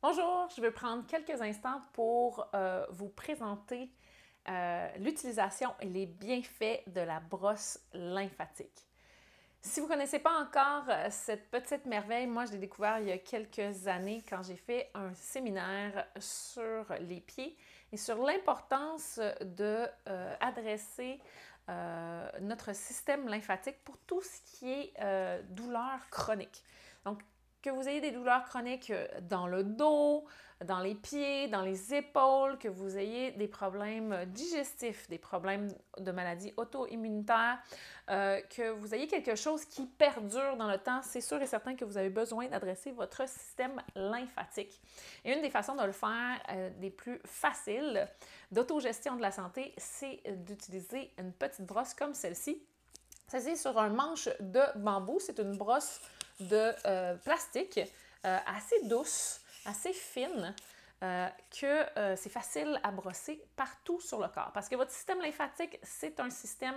Bonjour, je vais prendre quelques instants pour vous présenter l'utilisation et les bienfaits de la brosse lymphatique. Si vous ne connaissez pas encore cette petite merveille, moi je l'ai découvert il y a quelques années quand j'ai fait un séminaire sur les pieds et sur l'importance de adresser notre système lymphatique pour tout ce qui est douleur chronique. Donc, que vous ayez des douleurs chroniques dans le dos, dans les pieds, dans les épaules, que vous ayez des problèmes digestifs, des problèmes de maladies auto-immunitaires, que vous ayez quelque chose qui perdure dans le temps, c'est sûr et certain que vous avez besoin d'adresser votre système lymphatique. Et une des façons de le faire, des plus faciles d'autogestion de la santé, c'est d'utiliser une petite brosse comme celle-ci. Celle-ci sur un manche de bambou, c'est une brosse de plastique assez douce, assez fine, que c'est facile à brosser partout sur le corps. Parce que votre système lymphatique, c'est un système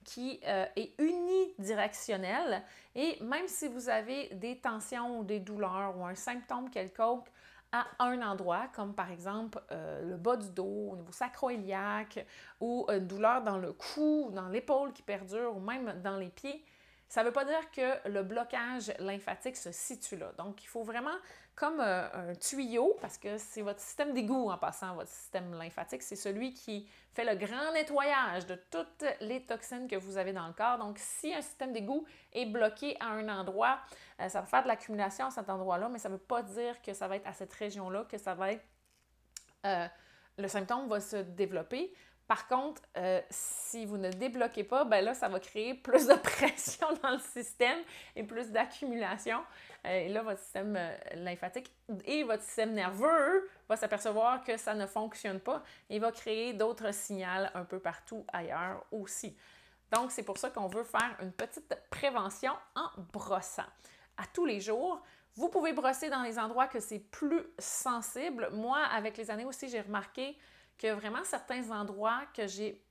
qui est unidirectionnel et même si vous avez des tensions ou des douleurs ou un symptôme quelconque à un endroit, comme par exemple le bas du dos, au niveau sacro-iliaque, ou une douleur dans le cou, dans l'épaule qui perdure, ou même dans les pieds, ça ne veut pas dire que le blocage lymphatique se situe là. Donc, il faut vraiment, comme un tuyau, parce que c'est votre système d'égout en passant, votre système lymphatique, c'est celui qui fait le grand nettoyage de toutes les toxines que vous avez dans le corps. Donc, si un système d'égout est bloqué à un endroit, ça va faire de l'accumulation à cet endroit-là, mais ça ne veut pas dire que ça va être à cette région-là, que ça va être... le symptôme va se développer. Par contre, si vous ne débloquez pas, ben là, ça va créer plus de pression dans le système et plus d'accumulation. Et là, votre système lymphatique et votre système nerveux va s'apercevoir que ça ne fonctionne pas et va créer d'autres signaux un peu partout ailleurs aussi. Donc, c'est pour ça qu'on veut faire une petite prévention en brossant. À tous les jours, vous pouvez brosser dans les endroits que c'est plus sensible. Moi, avec les années aussi, j'ai remarqué que vraiment certains endroits que j'ai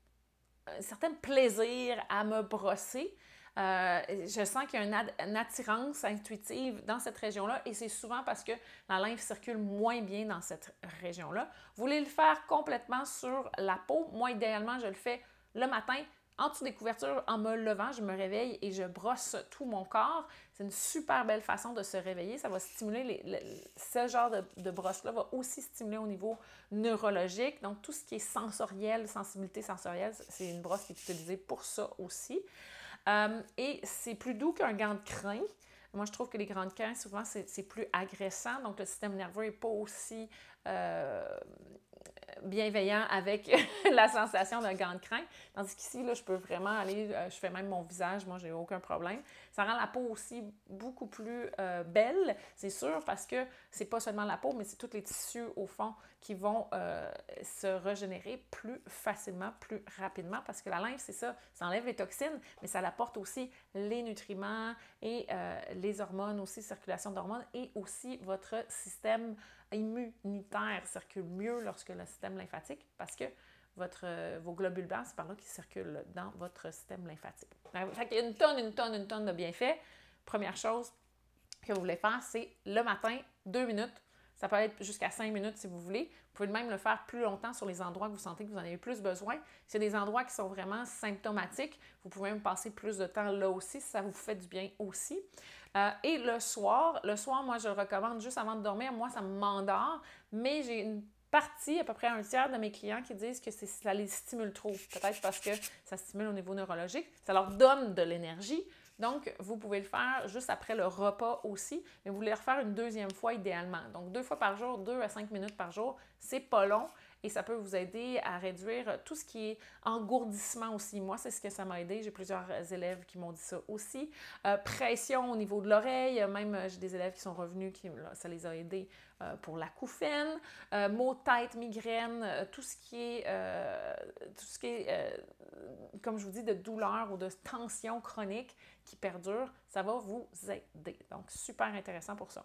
un certain plaisir à me brosser. Je sens qu'il y a une attirance intuitive dans cette région-là et c'est souvent parce que la lymphe circule moins bien dans cette région-là. Vous voulez le faire complètement sur la peau. Moi, idéalement, je le fais le matin en dessous des couvertures, en me levant, je me réveille et je brosse tout mon corps. C'est une super belle façon de se réveiller. Ça va stimuler, ce genre de brosse-là va aussi stimuler au niveau neurologique. Donc, tout ce qui est sensoriel, sensibilité sensorielle, c'est une brosse qui est utilisée pour ça aussi. Et c'est plus doux qu'un gant de crin. Moi, je trouve que les gants de crin, souvent, c'est plus agressant. Donc, le système nerveux n'est pas aussi bienveillant avec la sensation d'un gant de crin. Tandis qu'ici, là, je peux vraiment aller, je fais même mon visage, moi, j'ai aucun problème. Ça rend la peau aussi beaucoup plus belle, c'est sûr, parce que c'est pas seulement la peau, mais c'est tous les tissus, au fond, qui vont se régénérer plus facilement, plus rapidement, parce que la lymphe, c'est ça, ça enlève les toxines, mais ça apporte aussi les nutriments et les hormones aussi, circulation d'hormones, et aussi votre système immunitaire circule mieux lorsque le système lymphatique, parce que vos globules blancs, c'est par là qu'ils circulent dans votre système lymphatique. Fait qu'il y a une tonne de bienfaits. Première chose que vous voulez faire, c'est le matin, 2 minutes. Ça peut être jusqu'à 5 minutes si vous voulez. Vous pouvez même le faire plus longtemps sur les endroits que vous sentez que vous en avez plus besoin. Si il y a des endroits qui sont vraiment symptomatiques, vous pouvez même passer plus de temps là aussi si ça vous fait du bien aussi. Et le soir, moi, je le recommande juste avant de dormir. Moi, ça m'endort, mais j'ai une partie, à peu près un tiers de mes clients qui disent que ça les stimule trop. Peut-être parce que ça stimule au niveau neurologique. Ça leur donne de l'énergie. Donc, vous pouvez le faire juste après le repas aussi, mais vous voulez le refaire une deuxième fois idéalement. Donc, 2 fois par jour, 2 à 5 minutes par jour, c'est pas long et ça peut vous aider à réduire tout ce qui est engourdissement aussi. Moi, c'est ce que ça m'a aidé. J'ai plusieurs élèves qui m'ont dit ça aussi. Pression au niveau de l'oreille, même j'ai des élèves qui sont revenus, ça les a aidés pour l'acouphène, maux de tête, migraine, tout ce qui est comme je vous dis, de douleur ou de tension chronique qui perdure, ça va vous aider. Donc, super intéressant pour ça.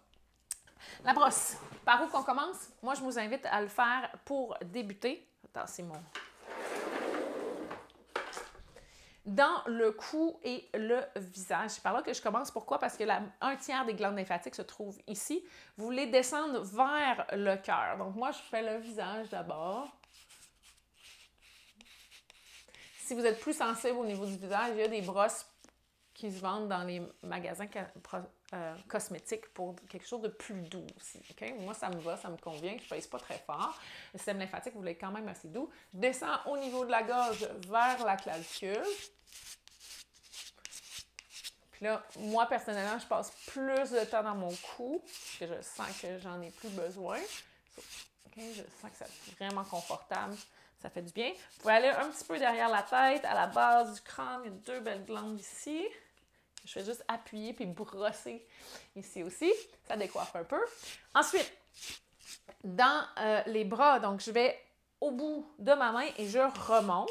La brosse, par où qu'on commence? Moi, je vous invite à le faire pour débuter. Attends, c'est mon... dans le cou et le visage. C'est par là que je commence. Pourquoi? Parce que un tiers des glandes lymphatiques se trouve ici. Vous voulez descendre vers le cœur. Donc, moi, je fais le visage d'abord. Si vous êtes plus sensible au niveau du visage, il y a des brosses qui se vendent dans les magasins cosmétiques pour quelque chose de plus doux aussi. Okay? Moi, ça me va, ça me convient, je ne pèse pas très fort. Le système lymphatique, vous voulez quand même assez doux. Je descends au niveau de la gorge vers la clavicule. Puis là, moi, personnellement, je passe plus de temps dans mon cou, parce que je sens que j'en ai plus besoin. Okay? Je sens que c'est vraiment confortable. Ça fait du bien. Vous pouvez aller un petit peu derrière la tête, à la base du crâne. Il y a 2 belles glandes ici. Je fais juste appuyer puis brosser ici aussi. Ça décoiffe un peu. Ensuite, dans les bras, donc je vais au bout de ma main et je remonte.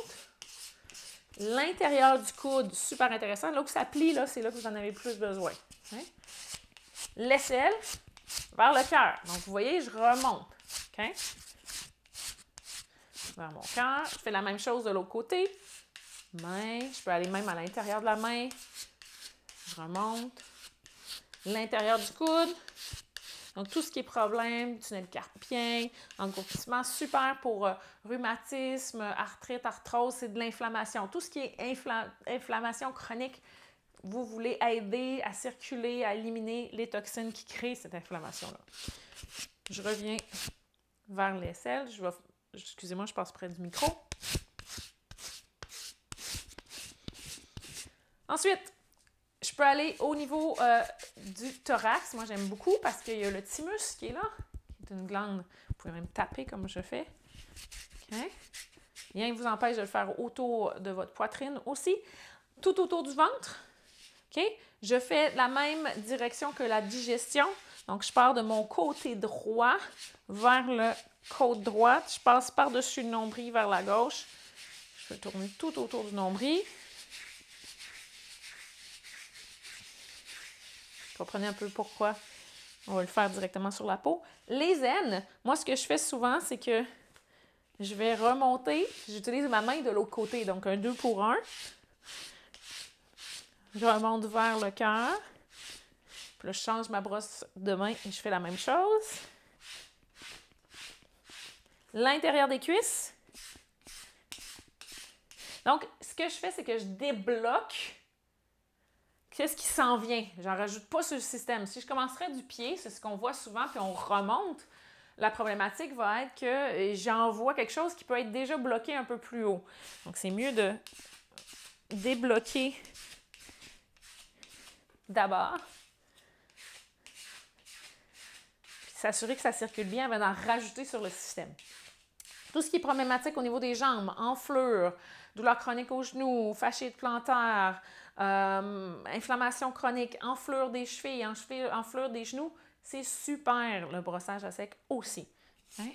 L'intérieur du coude, super intéressant. Là où ça plie, là, c'est là que vous en avez le plus besoin. Hein? L'aisselle vers le cœur. Donc, vous voyez, je remonte. Okay? Vers mon cœur. Je fais la même chose de l'autre côté. Main. Je peux aller même à l'intérieur de la main. Je remonte. L'intérieur du coude. Donc, tout ce qui est problème, tunnel carpien, engourdissement, super pour rhumatisme, arthrite, arthrose, c'est de l'inflammation. Tout ce qui est inflammation chronique, vous voulez aider à circuler, à éliminer les toxines qui créent cette inflammation-là. Je reviens vers l'aisselle. Excusez-moi, je passe près du micro. Ensuite, je peux aller au niveau du thorax. Moi, j'aime beaucoup parce qu'il y a le thymus qui est là, qui est une glande. Vous pouvez même taper comme je fais. Okay. Rien ne vous empêche de le faire autour de votre poitrine aussi. Tout autour du ventre. Okay. Je fais la même direction que la digestion. Donc, je pars de mon côté droit vers le côte droite. Je passe par-dessus le nombril vers la gauche. Je vais tourner tout autour du nombril. Comprenez un peu pourquoi on va le faire directement sur la peau. Les aines, moi, ce que je fais souvent, c'est que je vais remonter. J'utilise ma main de l'autre côté, donc un 2 pour 1. Je remonte vers le cœur. Puis là, je change ma brosse de main et je fais la même chose. L'intérieur des cuisses. Donc, ce que je fais, c'est que je débloque qu'est-ce qui s'en vient. J'en rajoute pas sur le système. Si je commencerais du pied, c'est ce qu'on voit souvent, puis on remonte, la problématique va être que j'envoie quelque chose qui peut être déjà bloqué un peu plus haut. Donc, c'est mieux de débloquer d'abord. Puis s'assurer que ça circule bien avant d'en rajouter sur le système. Tout ce qui est problématique au niveau des jambes, enflure, douleur chronique aux genoux, fasciite plantaire, inflammation chronique, enflure des chevilles, enflure des genoux, c'est super le brossage à sec aussi. Hein?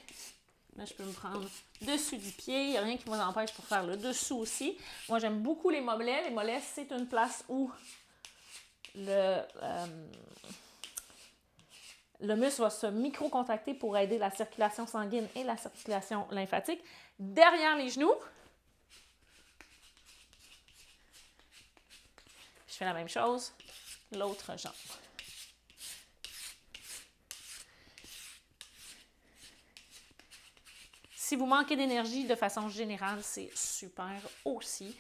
Là, je peux me prendre dessus du pied, il n'y a rien qui vous empêche pour faire le dessous aussi. Moi, j'aime beaucoup les mollets. Les mollets, c'est une place où le muscle va se micro-contracter pour aider la circulation sanguine et la circulation lymphatique. Derrière les genoux, je fais la même chose, l'autre jambe. Si vous manquez d'énergie, de façon générale, c'est super aussi.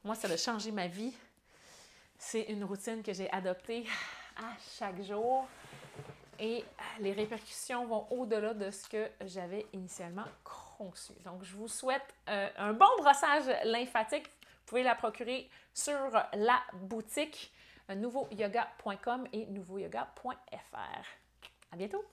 Moi, ça a changé ma vie. C'est une routine que j'ai adoptée à chaque jour et les répercussions vont au-delà de ce que j'avais initialement conçu. Donc, je vous souhaite un bon brossage lymphatique. Vous pouvez la procurer sur la boutique nouveauyoga.com et nouveauyoga.fr. À bientôt!